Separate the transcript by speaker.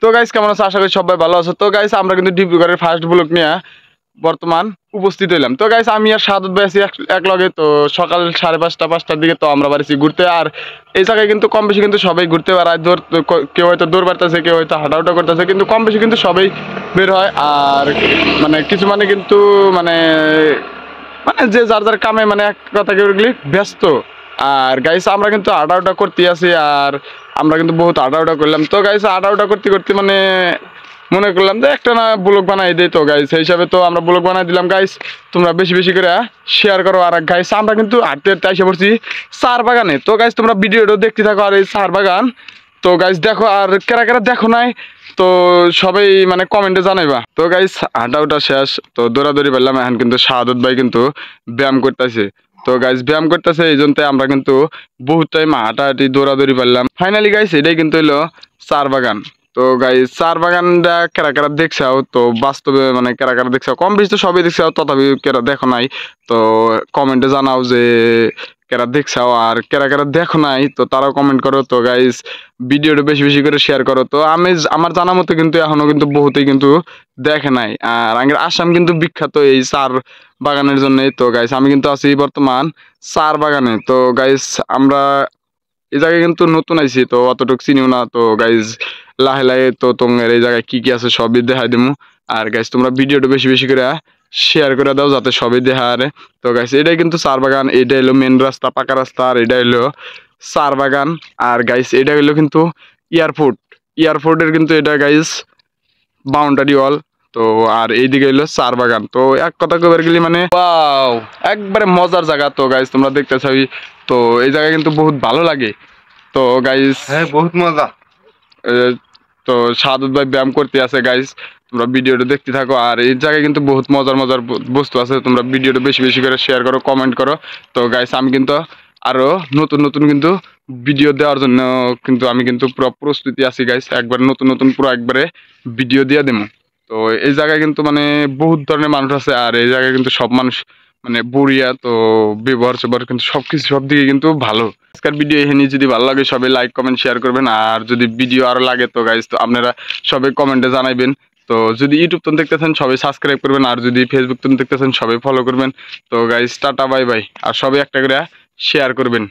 Speaker 1: তো গাইস কেমন আছো? আশা করি সবাই ভালো আছো। তো গাইস আমরা কিন্তু ডিব্রুগড়ের ফার্স্ট ব্লগ নিয়ে বর্তমান উপস্থিত হইলাম। তো গাইস আমি আর সাদত ভাই আছি এক লগে। তো সকাল 5:30-5টার দিকে তো আমরা বাড়িছি ঘুরতে। আর এই জায়গায় কিন্তু কম বেশি কিন্তু সবাই ঘুরতে বেড়ায়। কেউ হয়তো দৌড় বাড়তেছে, কেউ হয়তো হাঁটাউটা করতেছে, কিন্তু কম বেশি কিন্তু সবাই বের হয়। আর মানে কিছু মানে কিন্তু মানে মানে যে যার যার কামে মানে এক কথা কেউ ব্যস্ত। আর গাইস আমরা কিন্তু আডাউটা করতে আছি। আর আমরা কিন্তু বহুত আডাউটা করলাম। তো গাইস আডাউটা করতে করতে মানে মনে করলাম যে একটা না ব্লগ বানাই দেই। তো গাইস সেই হিসাবে তো আমরা ব্লগ বানাই দিলাম। গাইস তোমরা বেশি বেশি করে শেয়ার করো। আর গাইস আমরা কিন্তু হাঁটতে হাঁটতে এসে পড়ছি চার বাগানে। তো গাইস তোমরা ভিডিওটা দেখতে থাকো। আর এই চার বাগান তো গাইস দেখো, আর কেরা কেরা দেখো নাই তো সবাই মানে কমেন্টে জানাইবা। তো গাইস হাঁটাউটা শেষ, তো দৌড়াদৌড়ি পারলাম। এখন কিন্তু শাহাদত ভাই কিন্তু ব্যায়াম করতেছে। তো গাইস ব্যায়াম করতেছে, এই জন্য আমরা কিন্তু বহুত টাইম হাঁটাহাঁটি দৌড়াদৌড়ি পারলাম। ফাইনালি গাইস এটাই কিন্তু হলো চার বাগান। তো গাইস চার বাগানটা কেরা কেরা দেখছাও, তো বাস্তবে মানে কেরা কেরা দেখছাও, কম বেশি তো সবই দেখছাও, তথাপি কেরা দেখো নাই তো কমেন্টে জানাও যে কেরা দেখছাও। আর কেরা কেরা দেখো নাই তো তারাও কমেন্ট করো। তো গাইস ভিডিওটা বেশি বেশি করে শেয়ার করো। তো আমি আমার জানা মতো কিন্তু এখনো কিন্তু বহুতেই কিন্তু দেখে নাই। আর আগের আসাম কিন্তু বিখ্যাত এই চার বাগানের জন্য। তো গাইস আমি কিন্তু আছি বর্তমান চার বাগানে। তো গাইস আমরা এই জায়গায় কিন্তু নতুন আইছি, তো অতটুকু চিনিও না। তো গাইজ লাহে লাহে তো তোমার এই জায়গায় কি কি আছে সবই দেখাই দিমু। আর গাইজ তোমরা ভিডিওটা বেশি বেশি করে শেয়ার করে দাও যাতে সবই দেখা আরে। তো গাইজ এটাই কিন্তু চার বাগান, এটা হলো মেন রাস্তা, পাকা রাস্তা। আর এটা হলো চার বাগান। আর গাইজ এটা হলো কিন্তু এয়ারপোর্টের কিন্তু এটা গাইজ বাউন্ডারি ওয়াল। তো আর এইদিকে হলো চার বাগান। তো এক কথা কবার গেলি মানে ওয়াও, একবারে মজার জায়গা। তো গাইজ তোমরা দেখতে চাই, তো এই জায়গায় কিন্তু বহুত ভালো লাগে। তো গাইস
Speaker 2: হ্যাঁ, বহুত মজা।
Speaker 1: তো সাদত ভাই ব্যায়াম করতে আছে। গাইস তোমরা ভিডিওটা দেখতে থাকো। আর এই জায়গায় কিন্তু বহুত মজার মজার বস্তু আছে। তোমরা ভিডিওটা বেশি বেশি করে শেয়ার করো, কমেন্ট করো। তো গাইস আমি কিন্তু আরো নতুন নতুন কিন্তু ভিডিও দেওয়ার জন্য কিন্তু আমি কিন্তু পুরো প্রস্তুতি আছি গাইস। একবার নতুন নতুন পুরো একবারে ভিডিও দিয়ে দেবো। তো এই জায়গায় কিন্তু মানে বহুত ধরনের মানুষ আছে। আর এই জায়গায় কিন্তু সব মানুষ মানে বড়িয়া, তো ব্যবহার কিন্তু সবকিছু সব দিকে কিন্তু ভালো। আজকের ভিডিও এখানে যদি ভালো লাগে সবাই লাইক কমেন্ট শেয়ার করবেন। আর যদি ভিডিও আরো লাগে তো গাইজ তো আপনারা সবাই কমেন্টে জানাইবেন। তো যদি ইউটিউব তো দেখতেছেন সবাই সাবস্ক্রাইব করবেন। আর যদি ফেসবুক তো দেখতেছেন সবাই ফলো করবেন। তো গাইজ টাটা বাই বাই। আর সবাই একটা করে শেয়ার করবেন।